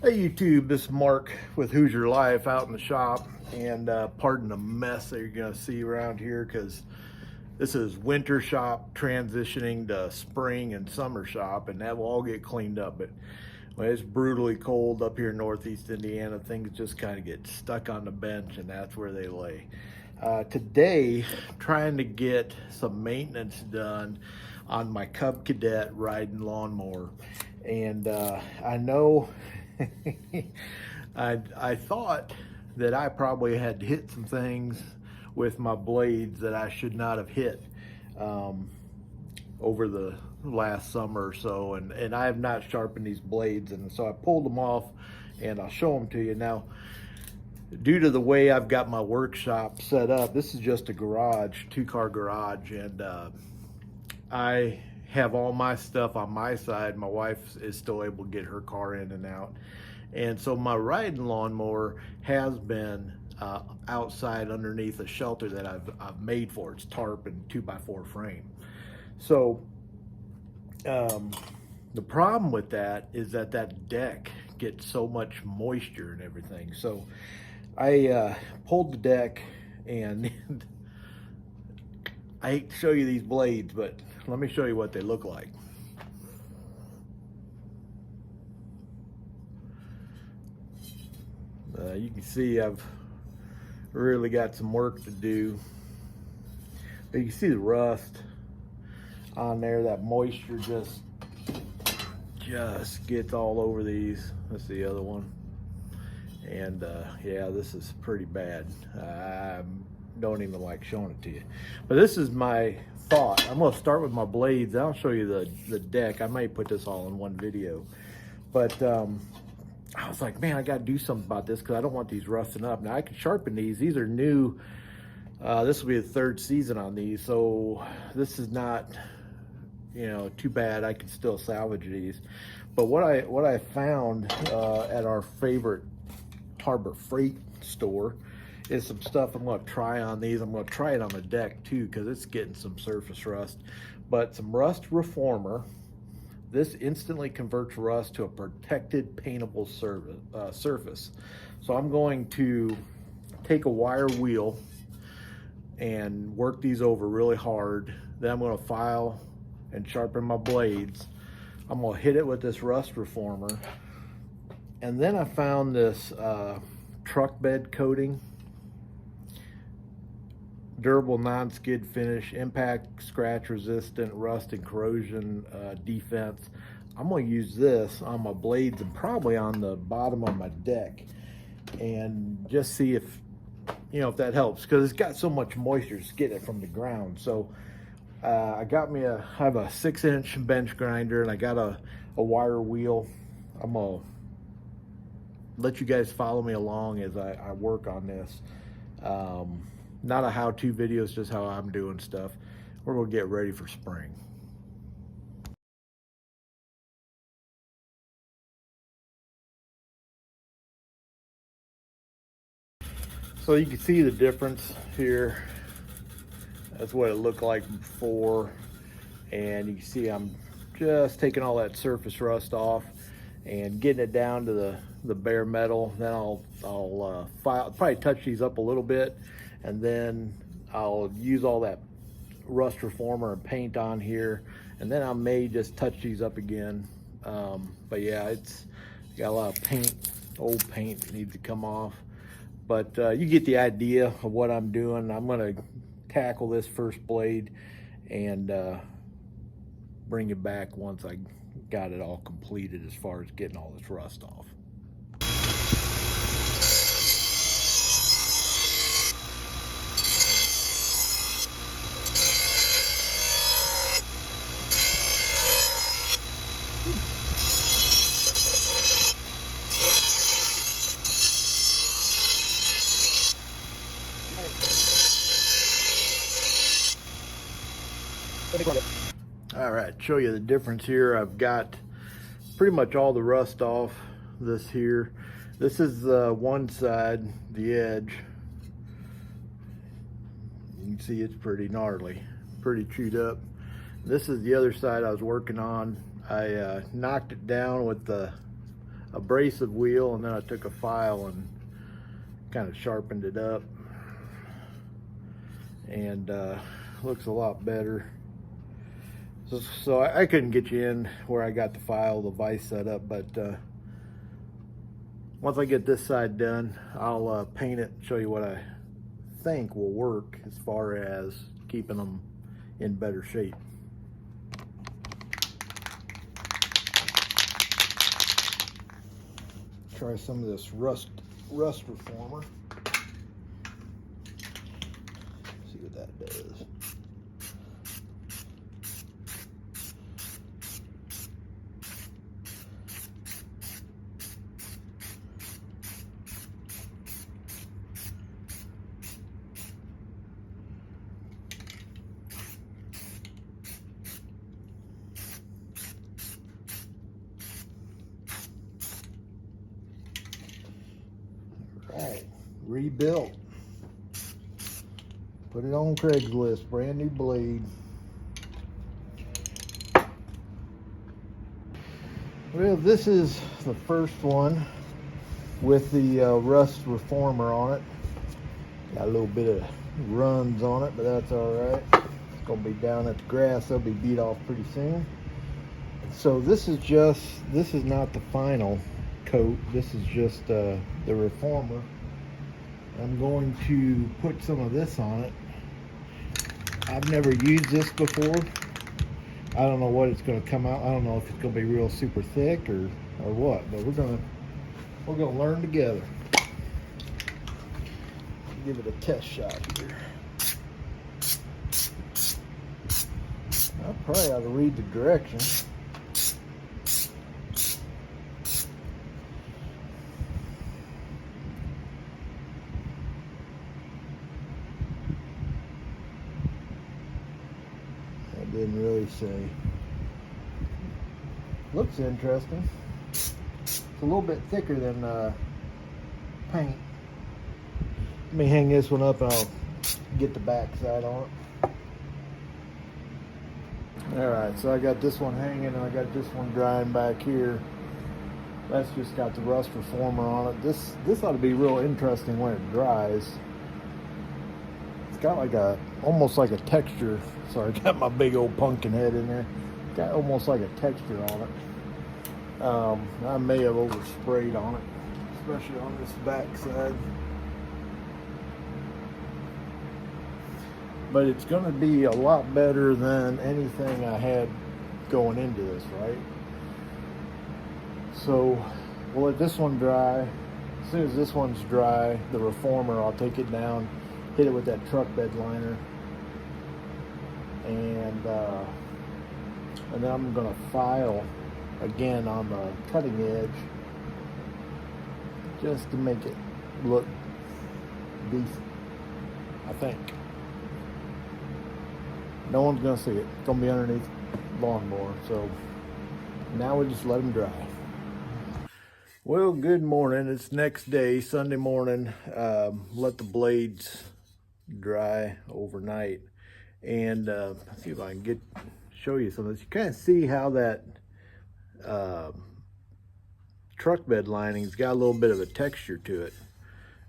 Hey YouTube, this is Mark with Hoosier Life out in the shop, and pardon the mess that you're gonna see around here because this is winter shop transitioning to spring and summer shop, and that will all get cleaned up. But when it's brutally cold up here in Northeast Indiana, things just kind of get stuck on the bench, and that's where they lay. Today, trying to get some maintenance done on my Cadet riding lawnmower, and I know I thought that I probably had hit some things with my blades that I should not have hit over the last summer or so, and I have not sharpened these blades, and so I pulled them off, and I'll show them to you now. Due to the way I've got my workshop set up, this is just a garage, two-car garage, and I have all my stuff on my side. My wife is still able to get her car in and out. And so my riding lawnmower has been outside underneath a shelter that I've made for it. It's tarp and 2x4 frame. So the problem with that is that deck gets so much moisture and everything. So I pulled the deck, and I hate to show you these blades, but let me show you what they look like. You can see I've really got some work to do. But you can see the rust on there. That moisture just gets all over these. That's the other one. And yeah, this is pretty bad. I don't even like showing it to you. But this is my thought. I'm gonna start with my blades. I'll show you the deck. I might put this all in one video. But I was like, man, I got to do something about this because I don't want these rusting up. Now I can sharpen these. These are new. This will be the third season on these, so this is not, too bad. I can still salvage these. But what I found at our favorite Harbor Freight store is some stuff I'm going to try on these. I'm going to try it on the deck too because it's getting some surface rust. But some rust reformer. This instantly converts rust to a protected paintable surface. So I'm going to take a wire wheel and work these over really hard. Then I'm going to file and sharpen my blades. I'm going to hit it with this rust reformer. And then I found this truck bed coating. Durable non-skid finish, impact, scratch resistant, rust and corrosion defense. I'm going to use this on my blades and probably on the bottom of my deck, and just see if that helps, because it's got so much moisture. It's getting it from the ground. So I have a 6-inch bench grinder, and I got a wire wheel. I'm gonna let you guys follow me along as I work on this. Not a how-to video, it's just how I'm doing stuff. We're gonna get ready for spring. So you can see the difference here. That's what it looked like before. And you can see I'm just taking all that surface rust off and getting it down to the bare metal. Then I'll probably touch these up a little bit, and then I'll use all that rust reformer and paint on here, and then I may just touch these up again. But yeah, it's got a lot of paint, old paint that needs to come off. But you get the idea of what I'm doing. I'm gonna tackle this first blade and bring it back once I got it all completed as far as getting all this rust off. All right, show you the difference here. I've got pretty much all the rust off this here. This is one side, the edge. You can see it's pretty gnarly, pretty chewed up. This is the other side I was working on. I knocked it down with a abrasive wheel, and then I took a file and kind of sharpened it up, and looks a lot better. So I couldn't get you in where I got the file, the vise set up, but once I get this side done, I'll paint it and show you what I think will work as far as keeping them in better shape. Try some of this rust reformer. See what that does. Right, rebuilt. Put it on Craigslist, brand new blade. Well, this is the first one with the rust reformer on it. Got a little bit of runs on it, but that's all right. It's gonna be down at the grass. They'll be beat off pretty soon. So this is not the final coat. This is just the reformer. I'm going to put some of this on it. I've never used this before. I don't know what it's going to come out. I don't know if it's going to be real super thick or what, but we're going to learn together. Give it a test shot here. I probably ought to read the directions. Didn't really say. Looks interesting. It's a little bit thicker than paint. Let me hang this one up and I'll get the back side on it. Alright, so I got this one hanging and I got this one drying back here. That's just got the rust reformer on it. This ought to be real interesting when it dries. It's got like almost like a texture. Sorry, I got my big old pumpkin head in there. Got almost like a texture on it. I may have oversprayed on it, especially on this back side. But it's going to be a lot better than anything I had going into this, right? So we'll let this one dry. As soon as this one's dry, the reformer, I'll take it down, hit it with that truck bed liner, and then I'm going to file again on the cutting edge just to make it look decent, I think. No one's going to see it. It's going to be underneath the lawnmower. So now we just let them dry. Well, good morning. It's next day, Sunday morning. Let the blades dry overnight. And let's see if I can show you some of this. You kind of see how that truck bed lining's got a little bit of a texture to it.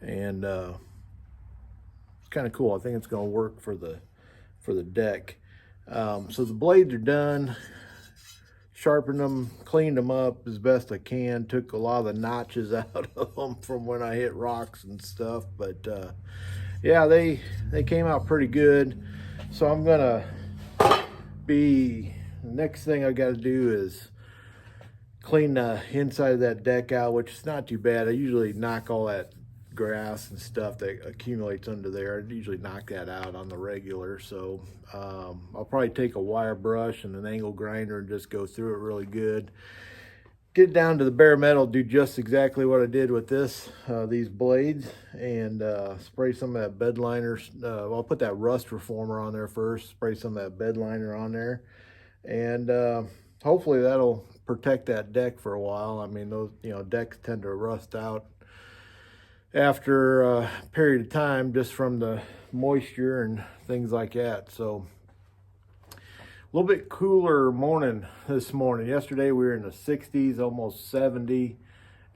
And it's kind of cool. I think it's going to work for the deck. So the blades are done. Sharpened them, cleaned them up as best I can. Took a lot of the notches out of them from when I hit rocks and stuff. But yeah, they came out pretty good. So I'm gonna the next thing I got to do is clean the inside of that deck out, which is not too bad. I usually knock all that grass and stuff that accumulates under there. I usually knock that out on the regular. So I'll probably take a wire brush and an angle grinder and just go through it really good. Get down to the bare metal, do just exactly what I did with these blades, and spray some of that bed liner. I'll put that rust reformer on there first, spray some of that bed liner on there, and hopefully that'll protect that deck for a while. I mean, those decks tend to rust out after a period of time just from the moisture and things like that. So a little bit cooler morning this morning. Yesterday we were in the 60s, almost 70.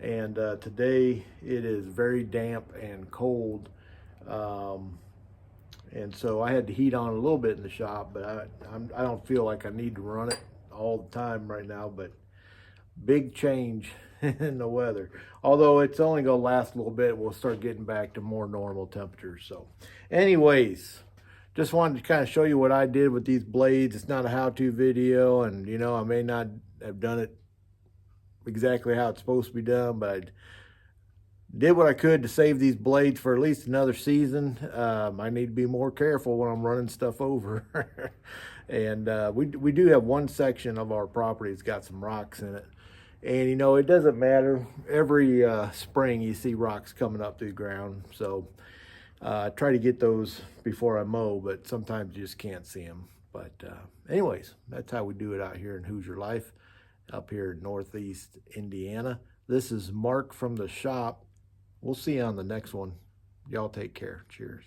And today it is very damp and cold. And so I had the heat on a little bit in the shop, but I don't feel like I need to run it all the time right now. But big change in the weather. Although it's only going to last a little bit, we'll start getting back to more normal temperatures. So anyways, just wanted to kind of show you what I did with these blades. It's not a how-to video, and you know, I may not have done it exactly how it's supposed to be done, but I did what I could to save these blades for at least another season. I need to be more careful when I'm running stuff over. And we do have one section of our property that's got some rocks in it. And you know, it doesn't matter. Every spring you see rocks coming up through the ground. So I try to get those before I mow, but sometimes you just can't see them. But anyways, that's how we do it out here in Hoosier Life, up here in Northeast Indiana. This is Mark from the shop. We'll see you on the next one. Y'all take care. Cheers.